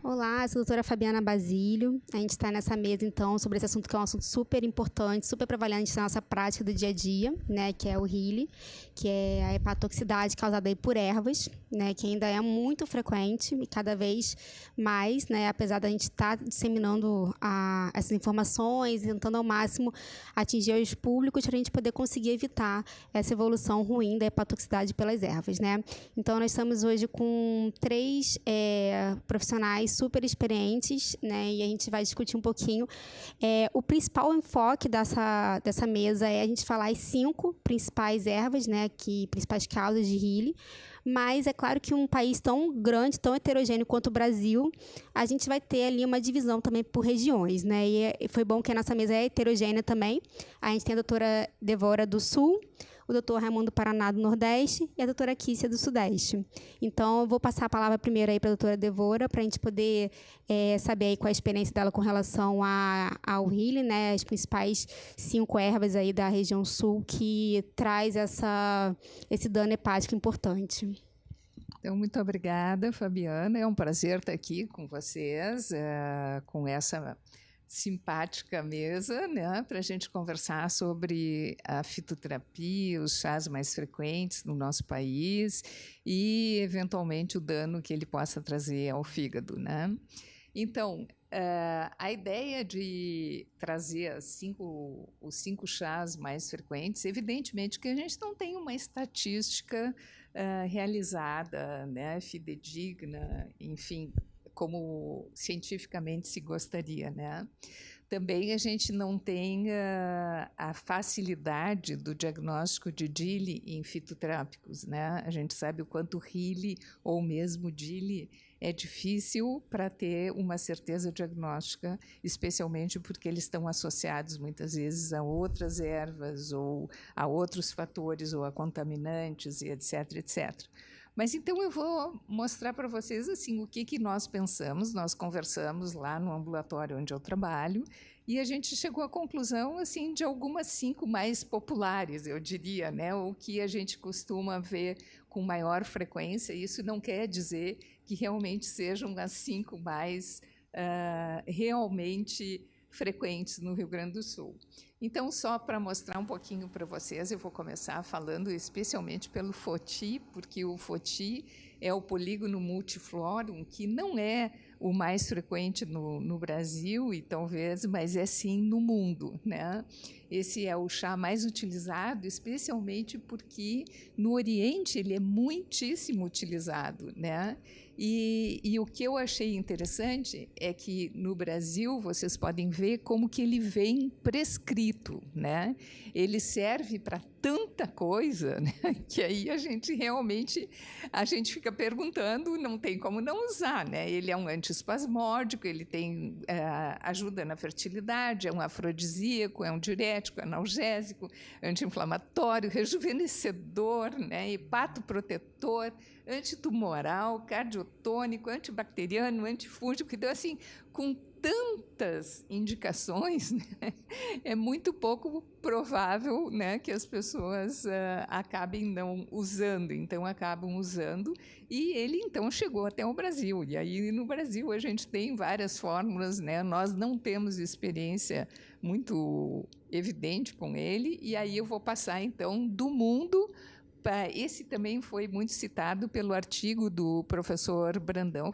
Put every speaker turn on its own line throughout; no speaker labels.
Olá, eu sou a doutora Fabiana Basílio. A gente está nessa mesa, então, sobre esse assunto que é um assunto super importante, super prevalente na nossa prática do dia a dia, né, que é o HILE, que é a hepatotoxicidade causada aí por ervas, né, que ainda é muito frequente e cada vez mais, né, apesar da gente estar disseminando essas informações, tentando ao máximo atingir os públicos para a gente poder conseguir evitar essa evolução ruim da hepatotoxicidade pelas ervas, né. Então, nós estamos hoje com três profissionais super experientes, né, e a gente vai discutir um pouquinho. O principal enfoque dessa mesa é a gente falar as 5 principais ervas, né, principais causas de HILE, mas é claro que um país tão grande, tão heterogêneo quanto o Brasil, a gente vai ter ali uma divisão também por regiões, né, e foi bom que a nossa mesa é heterogênea também. A gente tem a doutora Devora do Sul, o doutor Raimundo Paraná do Nordeste e a doutora Kícia do Sudeste. Então, eu vou passar a palavra primeiro aí para a doutora Devora, para a gente poder saber aí qual é a experiência dela com relação ao HILE, né, as principais 5 ervas aí da região sul que traz esse dano hepático importante.
Então, muito obrigada, Fabiana. É um prazer estar aqui com vocês, com essa simpática mesa, né, para a gente conversar sobre a fitoterapia, os chás mais frequentes no nosso país e, eventualmente, o dano que ele possa trazer ao fígado, né? Então, a ideia de trazer os 5 chás mais frequentes, evidentemente que a gente não tem uma estatística realizada, né, fidedigna, enfim, como cientificamente se gostaria, né? Também a gente não tem a facilidade do diagnóstico de DILI em fitoterápicos, né? A gente sabe o quanto HILE ou mesmo DILI é difícil para ter uma certeza diagnóstica, especialmente porque eles estão associados muitas vezes a outras ervas ou a outros fatores ou a contaminantes e etc, etc. Mas então eu vou mostrar para vocês assim o que nós pensamos. Nós conversamos lá no ambulatório onde eu trabalho e a gente chegou à conclusão assim de algumas 5 mais populares, eu diria, né, o que a gente costuma ver com maior frequência. Isso não quer dizer que realmente sejam as 5 mais realmente frequentes no Rio Grande do Sul. Então, só para mostrar um pouquinho para vocês, eu vou começar falando especialmente pelo FOTI, porque o FOTI é o polígono multiflorum, que não é o mais frequente no Brasil, e talvez, mas é sim no mundo, né? Esse é o chá mais utilizado, especialmente porque no Oriente ele é muitíssimo utilizado, né? E o que eu achei interessante é que no Brasil vocês podem ver como que ele vem prescrito, né? Ele serve para tanta coisa, né? Que aí a gente fica perguntando, não tem como não usar, né? Ele é um antiespasmódico, ele tem ajuda na fertilidade, é um afrodisíaco, é um diurético, analgésico, anti-inflamatório, rejuvenescedor, né? Hepatoprotetor, antitumoral, cardiotônico, antibacteriano, antifúngico. Então, assim, com tantas indicações, né, é muito pouco provável, né, que as pessoas acabem não usando. Então, acabam usando. E ele, então, chegou até o Brasil. E aí, no Brasil, a gente tem várias fórmulas, né? Nós não temos experiência muito evidente com ele. E aí eu vou passar, então, do mundo. Esse também foi muito citado pelo artigo do professor Brandão,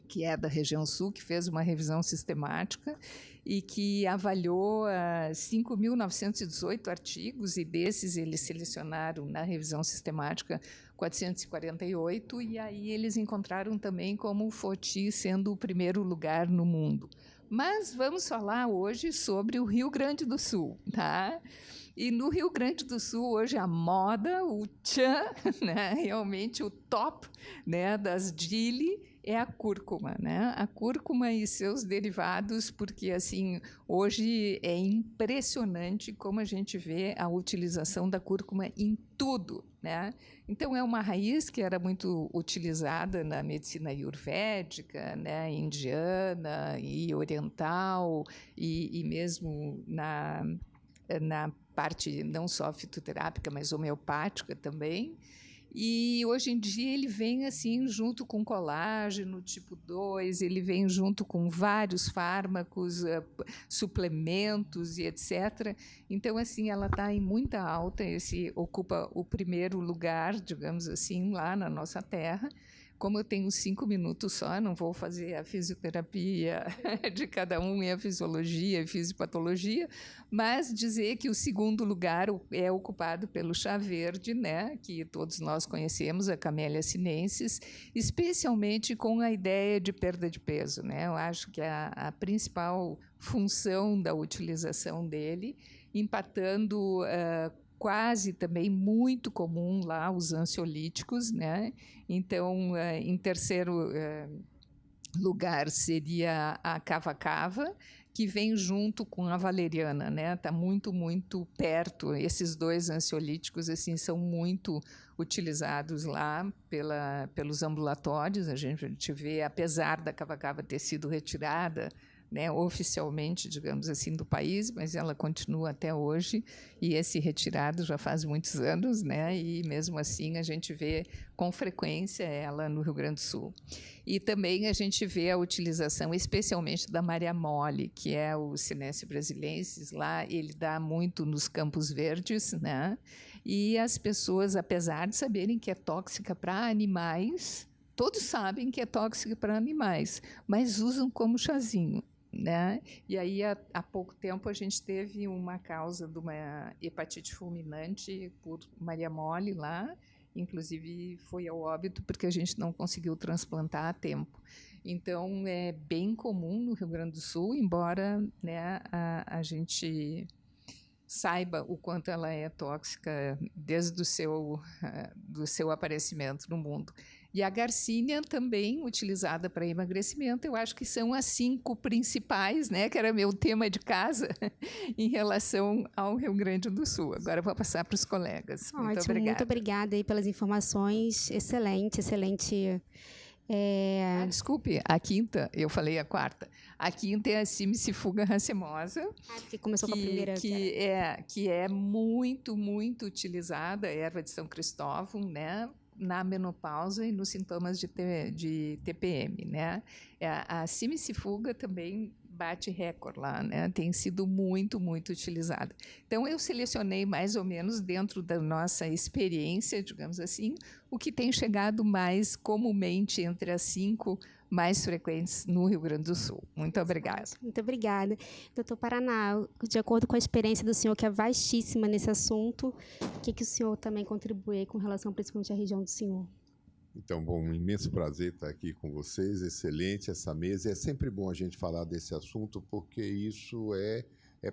que é da região sul, que fez uma revisão sistemática e que avaliou 5.918 artigos, e desses eles selecionaram na revisão sistemática 448, e aí eles encontraram também como o FOTI sendo o primeiro lugar no mundo. Mas vamos falar hoje sobre o Rio Grande do Sul, tá? E no Rio Grande do Sul, hoje, a moda, o tchan, né, realmente o top, né, das DILI é a cúrcuma, né? A cúrcuma e seus derivados, porque assim, hoje é impressionante como a gente vê a utilização da cúrcuma em tudo, né? Então é uma raiz que era muito utilizada na medicina ayurvédica, né, indiana e oriental, e mesmo na parte não só fitoterápica, mas homeopática também. E hoje em dia ele vem assim junto com colágeno tipo 2, ele vem junto com vários fármacos, suplementos e etc. Então assim, ela está em muita alta, esse ocupa o primeiro lugar, digamos assim, lá na nossa terra. Como eu tenho 5 minutos só, não vou fazer a fisioterapia de cada um e a fisiologia e fisiopatologia, mas dizer que o segundo lugar é ocupado pelo chá verde, né, que todos nós conhecemos, a Camellia sinensis, especialmente com a ideia de perda de peso, né? Eu acho que a principal função da utilização dele, empatando quase também muito comum lá os ansiolíticos, né? Então, em terceiro lugar seria a cava-cava, que vem junto com a valeriana, né? Está muito, muito perto. Esses dois ansiolíticos assim são muito utilizados lá pelos ambulatórios. A gente vê, apesar da cava-cava ter sido retirada, né, oficialmente, digamos assim, do país, mas ela continua até hoje, e esse retirado já faz muitos anos, né, e mesmo assim a gente vê com frequência ela no Rio Grande do Sul. E também a gente vê a utilização, especialmente da Maria Mole, que é o Sinensis brasilensis, lá ele dá muito nos campos verdes, né, e as pessoas, apesar de saberem que é tóxica para animais, todos sabem que é tóxica para animais, mas usam como chazinho, né? E aí, há pouco tempo, a gente teve uma causa de uma hepatite fulminante por Maria Mole lá, inclusive foi ao óbito porque a gente não conseguiu transplantar a tempo. Então, é bem comum no Rio Grande do Sul, embora, né, a gente saiba o quanto ela é tóxica desde do seu aparecimento no mundo. E a garcínia também utilizada para emagrecimento, eu acho que são as 5 principais, né, que era meu tema de casa, em relação ao Rio Grande do Sul. Agora eu vou passar para os colegas.
Ótimo,
muito obrigada.
Muito obrigada aí pelas informações. Excelente, excelente.
Desculpe, a quinta, eu falei a quarta. A quinta é a Simicifuga racemosa,
que começou com a primeira.
Que é muito, muito utilizada, a erva de São Cristóvão, né, na menopausa e nos sintomas de TPM, né? A Simicifuga também bate recorde lá, né? Tem sido muito, muito utilizada. Então, eu selecionei mais ou menos dentro da nossa experiência, digamos assim, o que tem chegado mais comumente entre as 5 mais frequentes no Rio Grande do Sul. Muito obrigada.
Muito obrigada. Doutor Paraná, de acordo com a experiência do senhor, que é vastíssima nesse assunto, o que o senhor também contribui com relação principalmente à região do senhor?
Então, bom, um imenso prazer estar aqui com vocês, excelente essa mesa. É sempre bom a gente falar desse assunto, porque isso é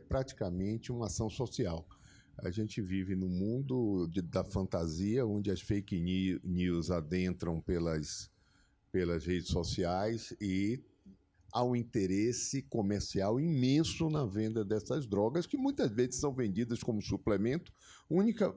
praticamente uma ação social. A gente vive num mundo da fantasia, onde as fake news adentram pelas redes sociais e há um interesse comercial imenso na venda dessas drogas, que muitas vezes são vendidas como suplemento,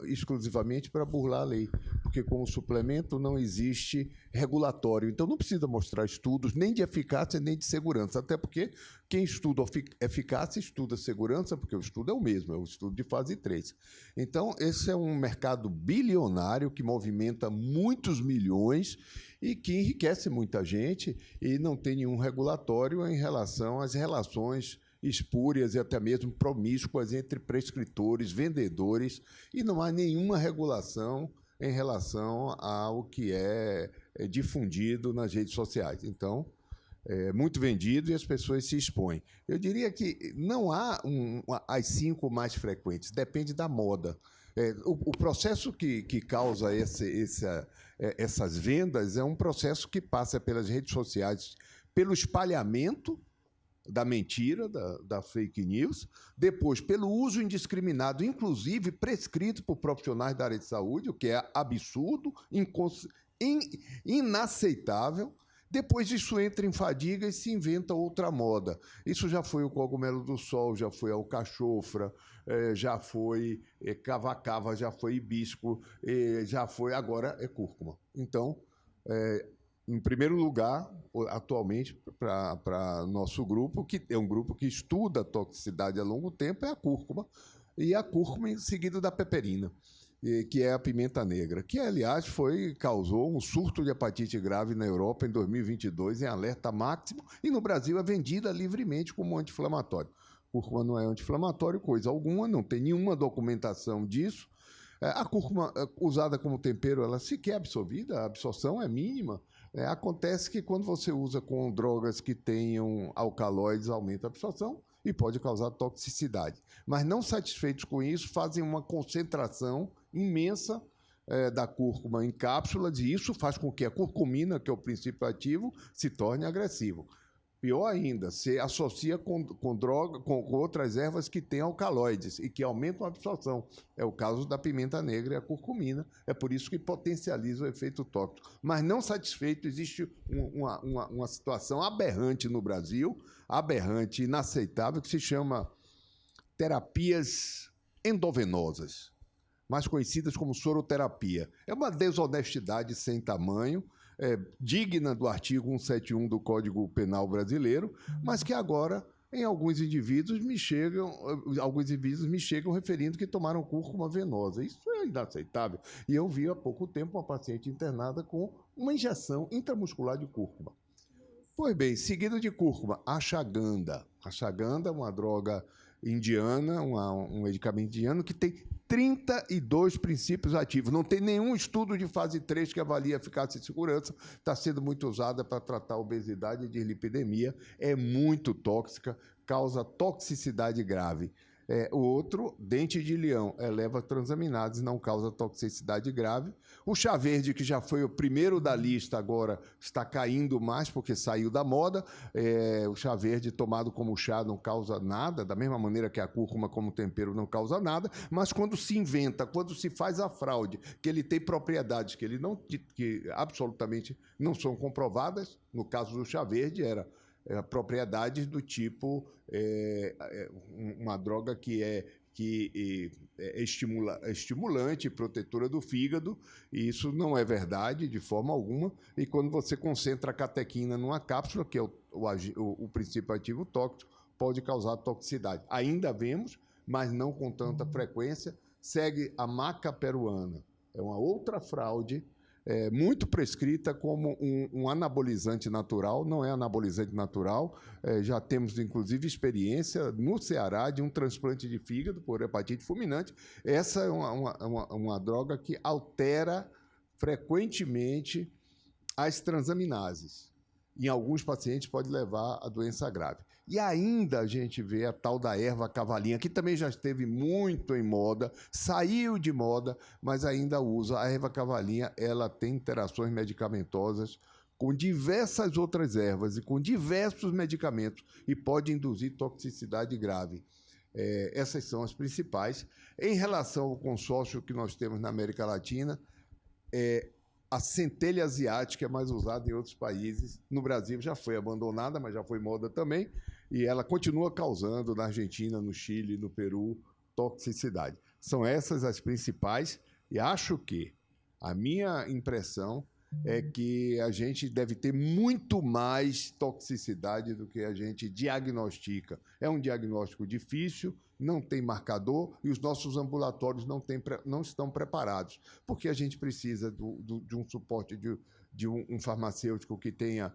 exclusivamente para burlar a lei, porque com o suplemento não existe regulatório, então não precisa mostrar estudos nem de eficácia nem de segurança, até porque quem estuda eficácia estuda segurança, porque o estudo é o mesmo, é o estudo de fase 3. Então, esse é um mercado bilionário que movimenta muitos milhões e que enriquece muita gente e não tem nenhum regulatório em relação às relações espúrias e até mesmo promíscuas entre prescritores, vendedores, e não há nenhuma regulação em relação ao que é difundido nas redes sociais. Então, é muito vendido e as pessoas se expõem. Eu diria que não há as 5 mais frequentes, depende da moda. O processo que causa essas vendas é um processo que passa pelas redes sociais, pelo espalhamento da mentira, da fake news, depois pelo uso indiscriminado, inclusive prescrito por profissionais da área de saúde, o que é absurdo, inaceitável. Depois isso entra em fadiga e se inventa outra moda. Isso já foi o cogumelo do sol, já foi a alcachofra, já foi cava-cava, já foi hibisco, já foi, agora é cúrcuma. Então, em primeiro lugar, atualmente, para nosso grupo, que é um grupo que estuda a toxicidade a longo tempo, é a cúrcuma, e a cúrcuma em seguida da peperina. que é a pimenta negra, que, aliás, causou um surto de hepatite grave na Europa em 2022, em alerta máximo, e no Brasil é vendida livremente como anti-inflamatório. Cúrcuma não é anti-inflamatório, coisa alguma, não tem nenhuma documentação disso. A cúrcuma usada como tempero, ela sequer é absorvida, a absorção é mínima. Acontece que quando você usa com drogas que tenham alcaloides, aumenta a absorção e pode causar toxicidade. Mas não satisfeitos com isso, fazem uma concentração imensa da cúrcuma em cápsulas, e isso faz com que a curcumina, que é o princípio ativo, se torne agressivo. Pior ainda, se associa com outras ervas que têm alcaloides e que aumentam a absorção. É o caso da pimenta negra e a curcumina. É por isso que potencializa o efeito tóxico. Mas não satisfeito, existe uma situação aberrante no Brasil, aberrante, inaceitável, que se chama terapias endovenosas, mais conhecidas como soroterapia. É uma desonestidade sem tamanho, digna do artigo 171 do Código Penal brasileiro, mas que agora, em alguns indivíduos me chegam referindo que tomaram cúrcuma venosa. Isso é inaceitável. E eu vi há pouco tempo uma paciente internada com uma injeção intramuscular de cúrcuma. Pois bem, seguido de cúrcuma, ashwagandha. Ashwagandha é uma droga indiana, um medicamento indiano que tem 32 princípios ativos. Não tem nenhum estudo de fase 3 que avalie a eficácia e segurança. Está sendo muito usada para tratar obesidade e dislipidemia. É muito tóxica, causa toxicidade grave. O outro, dente de leão, eleva transaminases, não causa toxicidade grave. O chá verde, que já foi o primeiro da lista, agora está caindo mais porque saiu da moda. O chá verde tomado como chá não causa nada, da mesma maneira que a cúrcuma como tempero não causa nada, mas quando se inventa, quando se faz a fraude, que ele tem propriedades que absolutamente não são comprovadas, no caso do chá verde era propriedades do tipo uma droga que é estimulante, protetora do fígado, e isso não é verdade de forma alguma. E quando você concentra a catequina numa cápsula, que é o princípio ativo tóxico, pode causar toxicidade. Ainda vemos, mas não com tanta frequência. Segue a maca peruana, é uma outra fraude, muito prescrita como um anabolizante natural. Não é anabolizante natural. Já temos, inclusive, experiência no Ceará de um transplante de fígado por hepatite fulminante. Essa é uma droga que altera frequentemente as transaminases. Em alguns pacientes pode levar a doença grave. E ainda a gente vê a tal da erva cavalinha, que também já esteve muito em moda, saiu de moda, mas ainda usa. A erva cavalinha, ela tem interações medicamentosas com diversas outras ervas e com diversos medicamentos e pode induzir toxicidade grave. Essas são as principais. Em relação ao consórcio que nós temos na América Latina, a centelha asiática é mais usada em outros países. No Brasil já foi abandonada, mas já foi moda também. E ela continua causando na Argentina, no Chile, no Peru, toxicidade. São essas as principais. E acho que a minha impressão é que a gente deve ter muito mais toxicidade do que a gente diagnostica. É um diagnóstico difícil, não tem marcador e os nossos ambulatórios não estão preparados, porque a gente precisa de um suporte de um farmacêutico que tenha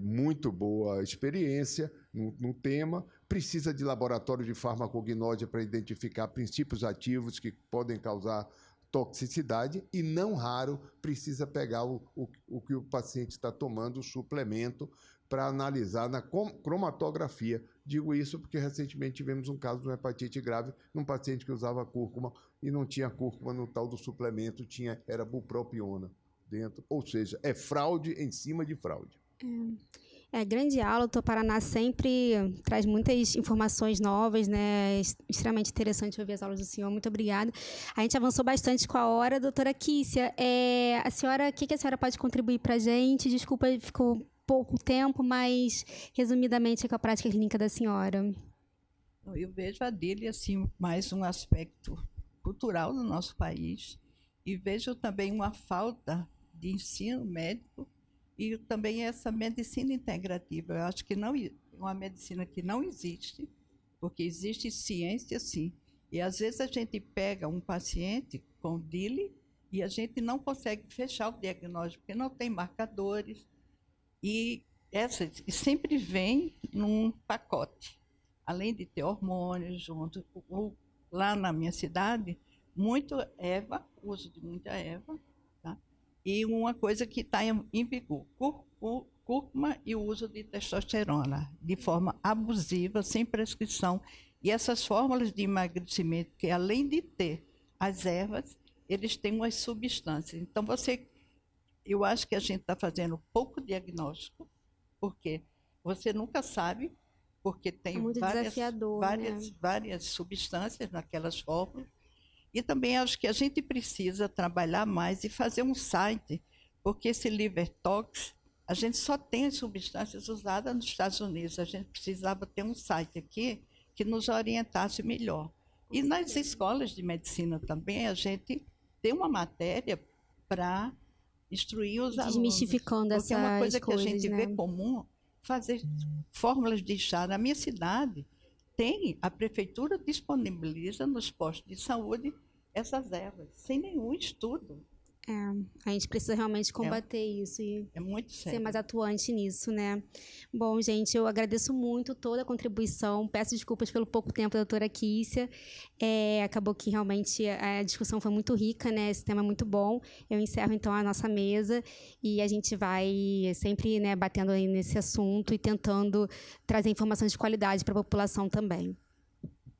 muito boa experiência no tema, precisa de laboratório de farmacognose para identificar princípios ativos que podem causar toxicidade e, não raro, precisa pegar o que o paciente está tomando, o suplemento, para analisar na cromatografia. Digo isso porque recentemente tivemos um caso de uma hepatite grave num paciente que usava cúrcuma e não tinha cúrcuma no tal do suplemento, era bupropiona dentro. Ou seja, é fraude em cima de fraude.
Grande aula. O Dr. Paraná sempre traz muitas informações novas, né? Extremamente interessante ouvir as aulas do senhor. Muito obrigada. A gente avançou bastante com a hora. Doutora Kícia, o que a senhora pode contribuir para a gente? Desculpa, ficou pouco tempo, mas resumidamente com a prática clínica da senhora.
Eu vejo a dele assim, mais um aspecto cultural do nosso país, e vejo também uma falta de ensino médico e também essa medicina integrativa. Eu acho que não, uma medicina que não existe, porque existe ciência, sim. E às vezes a gente pega um paciente com DILI e a gente não consegue fechar o diagnóstico, porque não tem marcadores. E sempre vem num pacote. Além de ter hormônios junto, lá na minha cidade, muito erva, uso de muita erva, tá? E uma coisa que está em vigor, cúrcuma e o uso de testosterona, de forma abusiva, sem prescrição. E essas fórmulas de emagrecimento, que além de ter as ervas, eles têm umas substâncias. Então, eu acho que a gente está fazendo pouco diagnóstico, porque você nunca sabe, porque tem
muito desafiador, né?
várias substâncias naquelas fórmulas. E também acho que a gente precisa trabalhar mais e fazer um site, porque esse Liver Tox, a gente só tem as substâncias usadas nos Estados Unidos. A gente precisava ter um site aqui que nos orientasse melhor. E nas escolas de medicina também, a gente tem uma matéria para instruir os alunos.
Desmistificando essas coisas,
porque é uma coisa que a gente
né?
vê comum, fazer fórmulas de chá. Na minha cidade, a prefeitura disponibiliza nos postos de saúde essas ervas, sem nenhum estudo.
A gente precisa realmente combater isso e
muito
ser
sério.
mais atuante nisso, né? Bom, gente, eu agradeço muito toda a contribuição. Peço desculpas pelo pouco tempo da doutora Kícia. Acabou que realmente a discussão foi muito rica, né? Esse tema é muito bom. Eu encerro, então, a nossa mesa e a gente vai sempre, né, batendo aí nesse assunto e tentando trazer informações de qualidade para a população também.